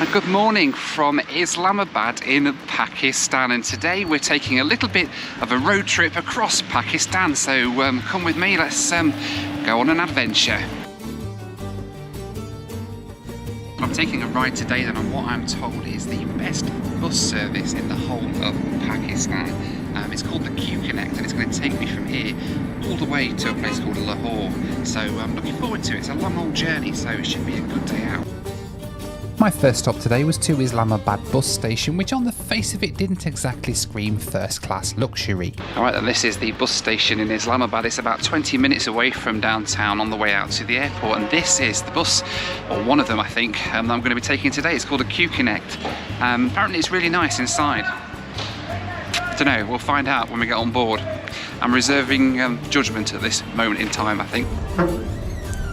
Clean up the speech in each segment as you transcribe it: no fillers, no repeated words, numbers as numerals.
Good morning from Islamabad in Pakistan, and today we're taking a little bit of a road trip across Pakistan, so come with me, let's go on an adventure. I'm taking a ride today then on what I'm told is the best bus service in the whole of Pakistan. It's called the Q Connect, and it's going to take me from here all the way to a place called Lahore, so I'm looking forward to it. It's a long old journey, so it should be a good day out. My first stop today was to Islamabad bus station, which on the face of it didn't exactly scream first class luxury. Alright then, this is the bus station in Islamabad. It's about 20 minutes away from downtown on the way out to the airport, and this is the bus, or one of them I think, that I'm going to be taking today. It's called a Q Connect. Apparently it's really nice inside. I don't know, we'll find out when we get on board. I'm reserving judgment at this moment in time, I think.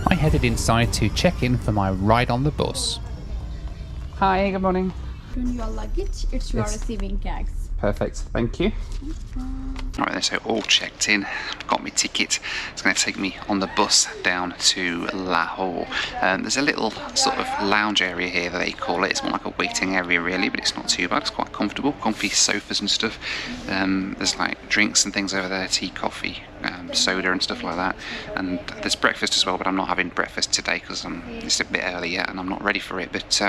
I headed inside to check in for my ride on the bus. Hi, good morning. Your luggage, it's your receiving tags. Perfect, thank you. Alright then, so all checked in, got my ticket. It's going to take me on the bus down to Lahore. There's a little sort of lounge area here that they call it. It's more like a waiting area really, but it's not too bad. It's quite comfortable, comfy sofas and stuff. There's like drinks and things over there, tea, coffee, soda and stuff like that. And there's breakfast as well, but I'm not having breakfast today because it's a bit early yet and I'm not ready for it. But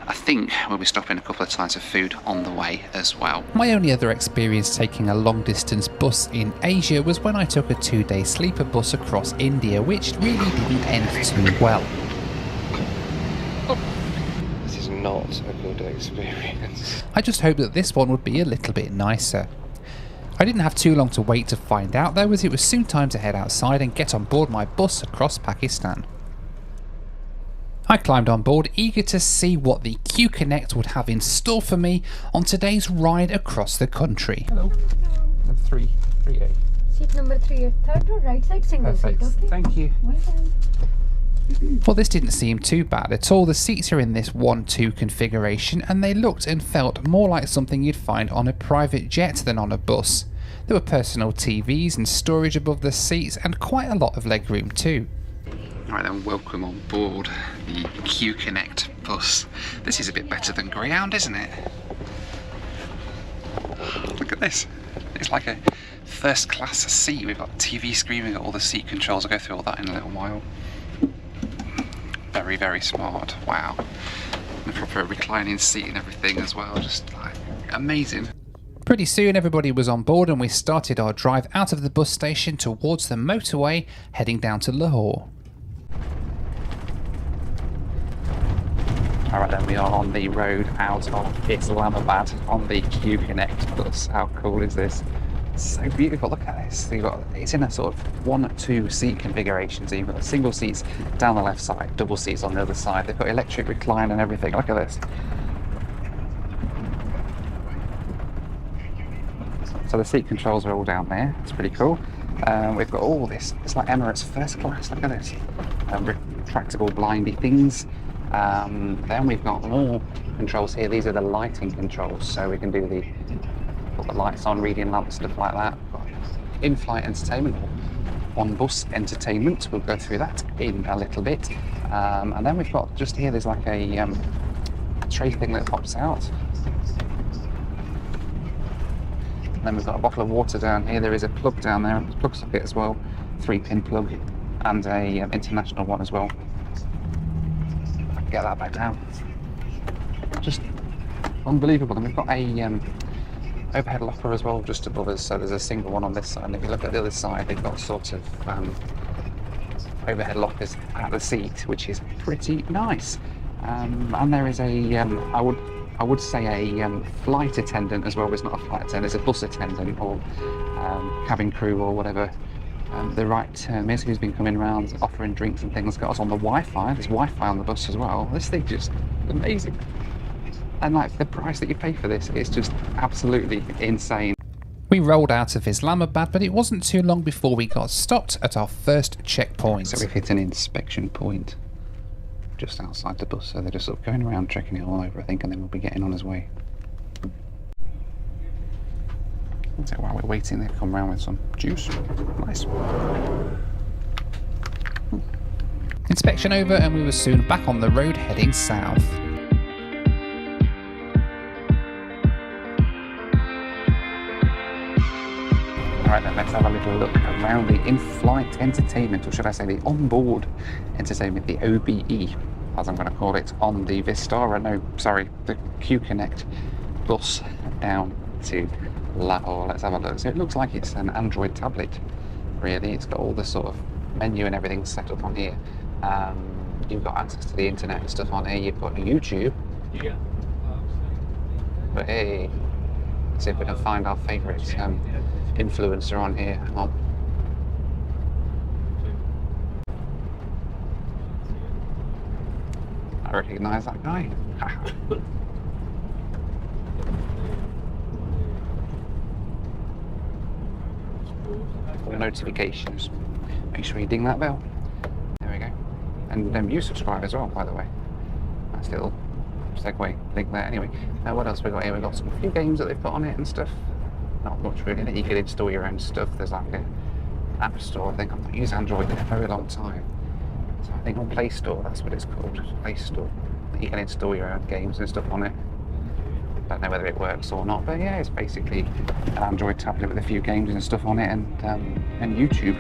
I think we'll be stopping a couple of times for food on the way as well. My only other experience taking a long distance bus in Asia was when I took a 2-day sleeper bus across India, which really didn't end too well. This is not a good experience. I just hoped that this one would be a little bit nicer. I didn't have too long to wait to find out though, as it was soon time to head outside and get on board my bus across Pakistan. I climbed on board, eager to see what the Q Connect would have in store for me on today's ride across the country. Hello. 3A. Seat number 3, third or right side single Perfect. seat, okay? Thank you. Well, this didn't seem too bad at all. The seats are in this 1-2 configuration and they looked and felt more like something you'd find on a private jet than on a bus. There were personal TVs and storage above the seats and quite a lot of legroom too. Alright then, welcome on board the Q Connect bus. This is a bit better than Greyhound, isn't it? Look at this. It's like a first class seat. We've got TV screen, we've got all the seat controls. I'll go through all that in a little while. Very, very smart. Wow. And a proper reclining seat and everything as well. Just like amazing. Pretty soon everybody was on board and we started our drive out of the bus station towards the motorway, heading down to Lahore. Alright then, we are on the road out of Islamabad on the Q Connect bus. How cool is this? So beautiful, look at this. It's in a sort of 1-2 seat configuration, so you've got single seats down the left side, double seats on the other side. They've got electric recline and everything, look at this. So the seat controls are all down there, it's pretty cool. We've got all this, it's like Emirates first class, look at this. Retractable blindy things. Then we've got more controls here. These are the lighting controls, so we can do put the lights on, reading lamps, stuff like that. In-flight entertainment, or on-bus entertainment. We'll go through that in a little bit. And then we've got just here, there's like a tray thing that pops out. And then we've got a bottle of water down here. There is a plug down there, a plug socket as well, 3-pin plug, and a international one as well. Get that back down. Just unbelievable. And we've got a overhead locker as well just above us, so there's a single one on this side, and if you look at the other side they've got sort of overhead lockers at the seat, which is pretty nice. And there is a I would say a flight attendant as well. It's not a flight attendant, it's a bus attendant or cabin crew or whatever the right term is, who's been coming around offering drinks and things. Got us on the Wi-Fi. There's Wi-Fi on the bus as well. This thing just amazing, and like the price that you pay for this is just absolutely insane. We rolled out of Islamabad, but it wasn't too long before we got stopped at our first checkpoint. So we've hit an inspection point just outside the bus, so they're just sort of going around checking it all over, I think, and then we'll be getting on his way. So while we're waiting, they come around with some juice. Nice. Inspection over and we were soon back on the road heading south. Alright then, let's have a little look around the in-flight entertainment, or should I say the on-board entertainment, the OBE, as I'm going to call it, on the the Q-Connect bus down to Lahore. Let's have a look. So it looks like it's an Android tablet, really. It's got all the sort of menu and everything set up on here. You've got access to the internet and stuff on here. You've got YouTube. Yeah. But hey, let's see if we can find our favourite influencer on here. Hang on. I recognise that guy. For notifications, make sure you ding that bell. There we go. And you subscribe as well, by the way. Nice little segue link there. Anyway, what else we got here? We've got some few games that they've put on it and stuff. Not much really. You can install your own stuff. There's like an app store. I think I've not used Android in a very long time. So I think on Play Store, that's what it's called. Play Store. You can install your own games and stuff on it. Don't know whether it works or not, but yeah, it's basically an Android tablet with a few games and stuff on it, and YouTube.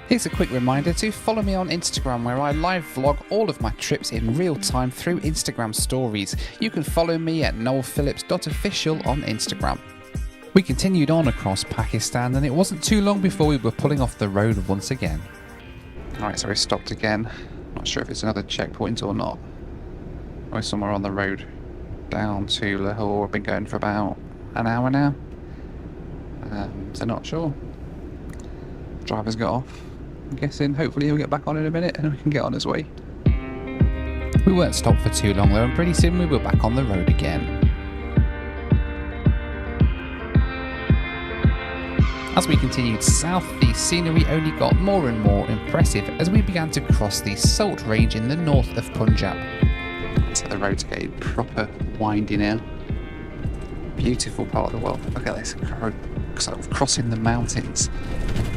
Here's a quick reminder to follow me on Instagram, where I live vlog all of my trips in real time through Instagram stories. You can follow me at noelphillips.official on Instagram. We continued on across Pakistan, and it wasn't too long before we were pulling off the road once again. Alright, so we stopped again. Not sure if it's another checkpoint or not. We're somewhere on the road down to Lahore. We've been going for about an hour now. So not sure. Driver's got off. I'm guessing hopefully he'll get back on in a minute and we can get on his way. We weren't stopped for too long though, and pretty soon we were back on the road again. As we continued south, the scenery only got more and more impressive as we began to cross the Salt Range in the north of Punjab. So the road's getting proper windy now. Beautiful part of the world. Look at this, sort of crossing the mountains.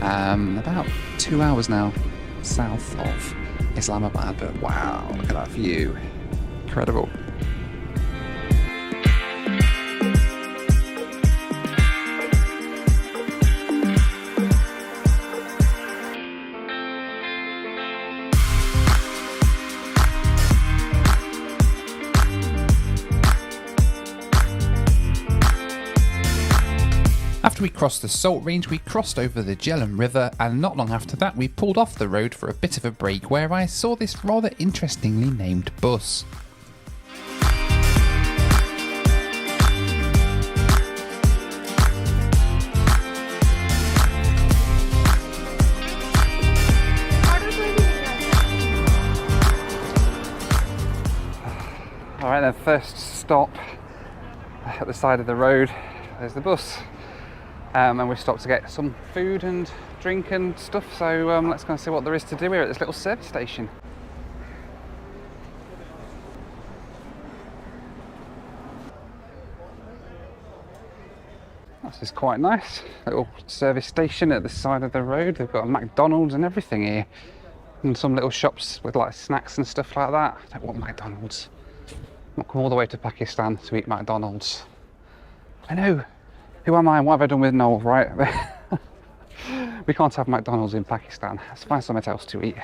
About 2 hours now south of Islamabad, but wow, look at that view. Incredible. After we crossed the Salt Range, we crossed over the Jhelum River, and not long after that we pulled off the road for a bit of a break, where I saw this rather interestingly named bus. Alright then, first stop at the side of the road. There's the bus. And we stopped to get some food and drink and stuff, so let's go and see what there is to do here at this little service station. This is quite nice, little service station at the side of the road. They've got a McDonald's and everything here, and some little shops with like snacks and stuff like that. I don't want McDonald's. I've come all the way to Pakistan to eat McDonald's. I know. Who am I and what have I done with Noel, right? We can't have McDonald's in Pakistan. Let's find something else to eat.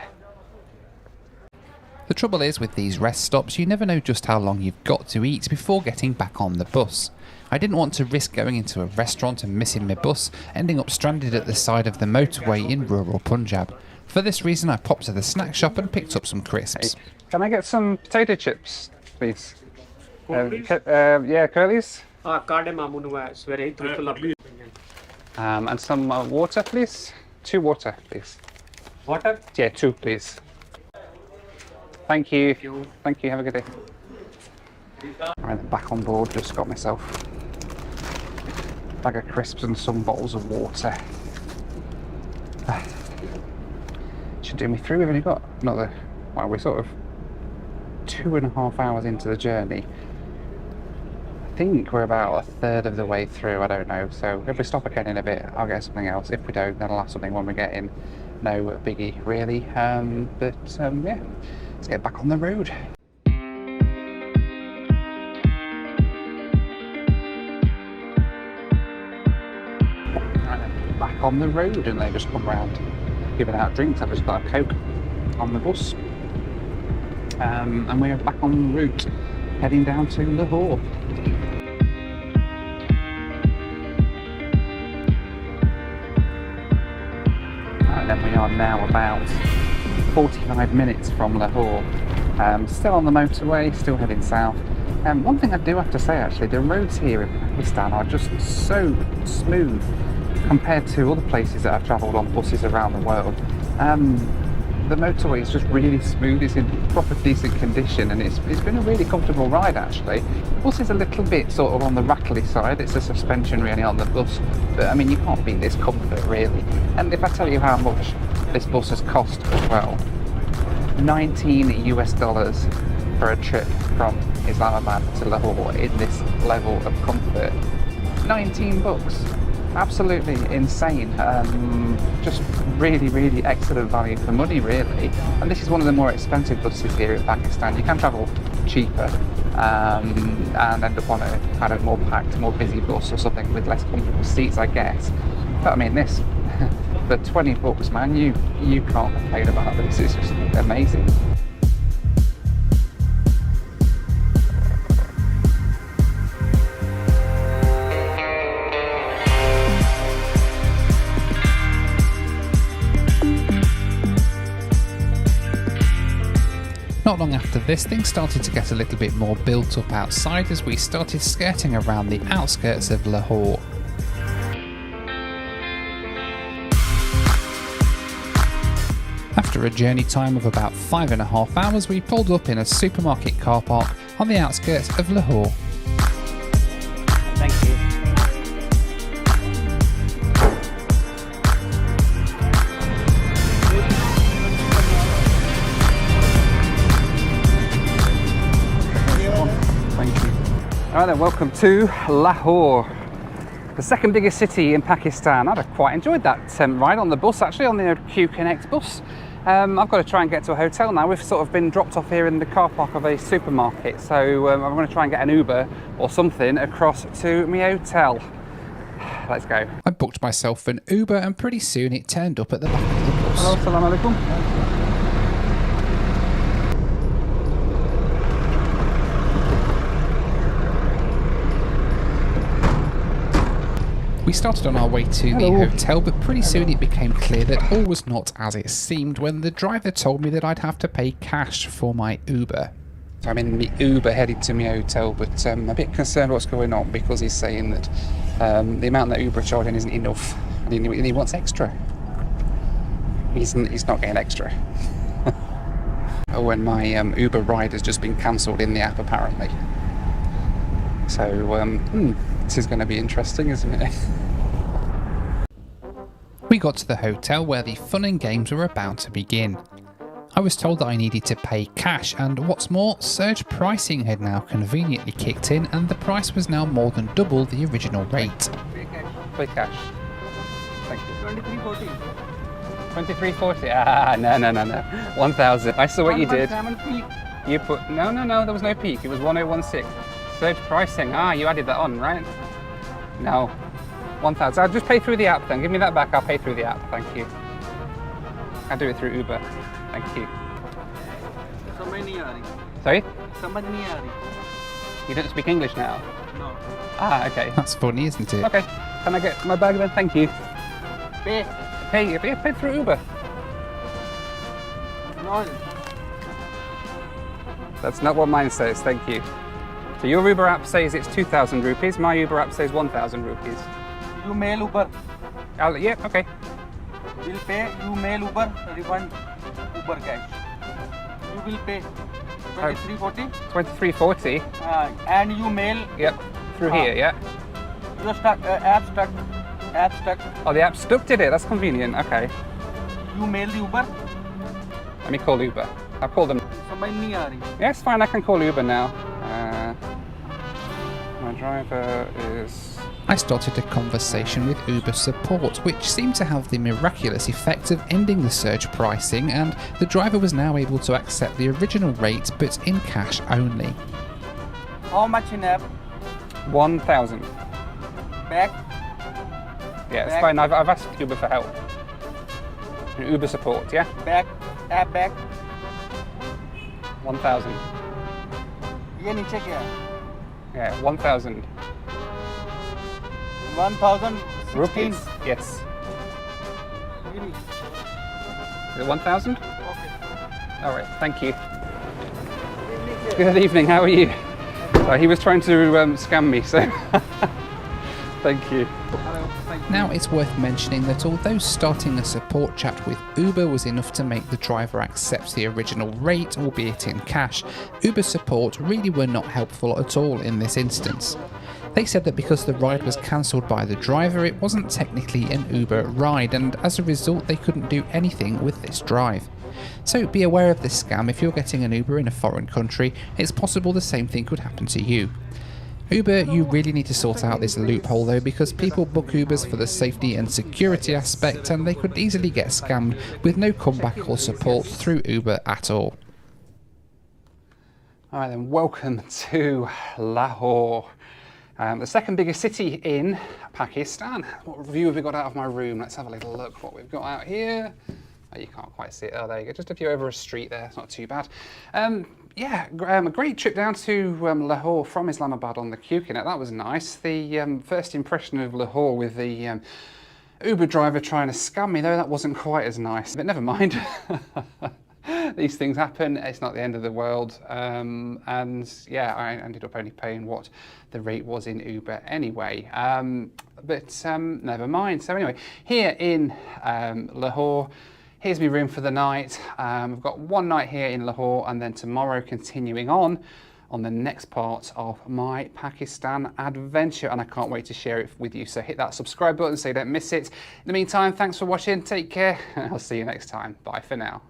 The trouble is with these rest stops, you never know just how long you've got to eat before getting back on the bus. I didn't want to risk going into a restaurant and missing my bus, ending up stranded at the side of the motorway in rural Punjab. For this reason, I popped to the snack shop and picked up some crisps. Hey, can I get some potato chips, please? Yeah, curlies? And some water, please. 2 water, please. Water? Yeah, 2, please. Thank you. Thank you. Have a good day. Alright, then back on board. Just got myself a bag of crisps and some bottles of water. Should do me through. We've only got another. Well, we're sort of 2.5 hours into the journey. I think we're about a third of the way through, I don't know. So if we stop again in a bit, I'll get something else. If we don't, then I'll have something when we get in. No biggie, really. Yeah, let's get back on the road. back on the road, and they just come round giving out drinks. I've just got a Coke on the bus, and we're back on route heading down to Lahore. And then we are now about 45 minutes from Lahore, still on the motorway, still heading south. One thing I do have to say, actually, the roads here in Pakistan are just so smooth compared to other places that I've travelled on buses around the world. The motorway is just really smooth, it's in proper decent condition, and it's been a really comfortable ride, actually. The bus is a little bit sort of on the rattly side, it's the suspension really on the bus, but I mean, you can't beat this comfort really. And if I tell you how much this bus has cost as well, $19 US for a trip from Islamabad to Lahore in this level of comfort. 19 bucks. Absolutely insane. Just really excellent value for money, really. And this is one of the more expensive buses here in Pakistan. You can travel cheaper and end up on a kind of more packed, more busy bus or something with less comfortable seats, I guess. But I mean, this for 20 bucks, man, you can't complain about this. It's just amazing. Not long after this, things started to get a little bit more built up outside as we started skirting around the outskirts of Lahore. After a journey time of about 5.5 hours, we pulled up in a supermarket car park on the outskirts of Lahore. Thank you. Alright then, welcome to Lahore, the second biggest city in Pakistan. I'd have quite enjoyed that ride on the bus, actually, on the Q Connect bus. I've got to try and get to a hotel now. We've sort of been dropped off here in the car park of a supermarket, so I'm going to try and get an Uber or something across to my hotel. Let's go. I booked myself an Uber and pretty soon it turned up at the back of the bus. Hello, assalamu alaikum. We started on our way to the hotel, but pretty soon it became clear that all was not as it seemed when the driver told me that I'd have to pay cash for my Uber. So I'm in my Uber headed to my hotel, but I'm a bit concerned what's going on because he's saying that the amount that Uber are charging isn't enough and he wants extra. He's not getting extra. Oh, and my Uber ride has just been cancelled in the app apparently. So, this is going to be interesting, isn't it? We got to the hotel where the fun and games were about to begin. I was told that I needed to pay cash, and what's more, surge pricing had now conveniently kicked in and the price was now more than double the original rate. Pay cash. Thank you. 23.40. 23.40? Ah, no. 1,000. I saw what you did. You put... No, there was no peak. It was 1016. Surge pricing. You added that on, right? No. 1,000. I'll just pay through the app then. Give me that back. I'll pay through the app. Thank you. I'll do it through Uber. Thank you. Sorry? You don't speak English now? No. Okay. That's funny, isn't it? Okay. Can I get my bag then? Thank you. Pay. Pay through Uber. No. That's not what mine says. Thank you. So your Uber app says it's 2,000 rupees. My Uber app says 1,000 rupees. You mail Uber. Yeah, okay. Will pay. You mail Uber. Refund Uber cash. You will pay 23.40. 23.40. And you mail. Yep. Through here, yeah. You're stuck. App stuck. App stuck. Oh, the app stuck, did it? That's convenient. Okay. You mail the Uber. Let me call Uber. I'll call them. Yes, fine. I can call Uber now. My driver is... I started a conversation with Uber support, which seemed to have the miraculous effect of ending the surge pricing, and the driver was now able to accept the original rate, but in cash only. How much in app? 1,000. Back? Yeah, it's Back. fine. I've asked Uber for help. Uber support, yeah? Back, tap back. 1,000. ये नीचे क्या है? Yeah, 1,000 1016. rupees. Yes. Really? Is it 1,000? Okay. All right, thank you. Good evening, how are you? He was trying to scam me, so thank you. Now it's worth mentioning that although starting a support chat with Uber was enough to make the driver accept the original rate, albeit in cash, Uber support really were not helpful at all in this instance. They said that because the ride was cancelled by the driver, it wasn't technically an Uber ride, and as a result they couldn't do anything with this drive. So be aware of this scam. If you're getting an Uber in a foreign country, it's possible the same thing could happen to you. Uber, you really need to sort out this loophole though, because people book Ubers for the safety and security aspect, and they could easily get scammed with no comeback or support through Uber at all. Alright then, welcome to Lahore, the second biggest city in Pakistan. What view have we got out of my room? Let's have a little look what we've got out here. Oh, you can't quite see it. Oh, there you go. Just a view over a street there. It's not too bad. Yeah, a great trip down to Lahore from Islamabad on the Q-Connect. That was nice. The first impression of Lahore with the Uber driver trying to scam me, though, that wasn't quite as nice. But never mind. These things happen. It's not the end of the world. And yeah, I ended up only paying what the rate was in Uber anyway. But never mind. So anyway, here in Lahore, here's my room for the night. We've got one night here in Lahore, and then tomorrow continuing on the next part of my Pakistan adventure, and I can't wait to share it with you. So hit that subscribe button so you don't miss it. In the meantime, thanks for watching, take care, and I'll see you next time. Bye for now.